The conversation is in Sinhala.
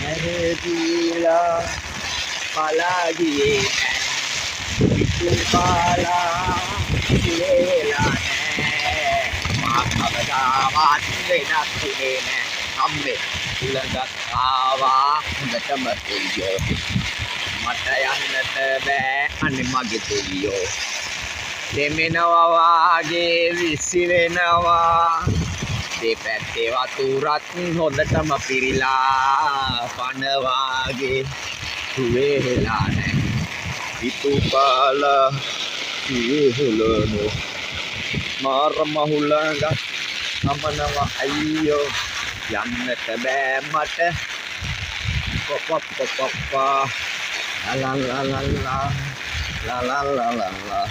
නැරදීලා පලා ගියේ නෑ පිටු කාලා ඉලේලා නෑ මා කවදාවත් වෙනස් වුණේ නෑ අම්මේ උලඟක් ආවා හොඳටම එయ్యෝ මට යන්නට බෑ අනේ මගේ දෙවියෝ දෙමෙනවා වාගේ විසිරෙනවා දෙපැත්තේ වතුරත් හොඳටම පිරීලා පනවාගේ වෙලා නැහැ පිටු කාලා ඉහළම මාර මහුලඟ නමනවා අයියෝ යන්නට බෑ මට පොප්පා ලා ලා ලා ලා ලා ලා ලා ලා ලා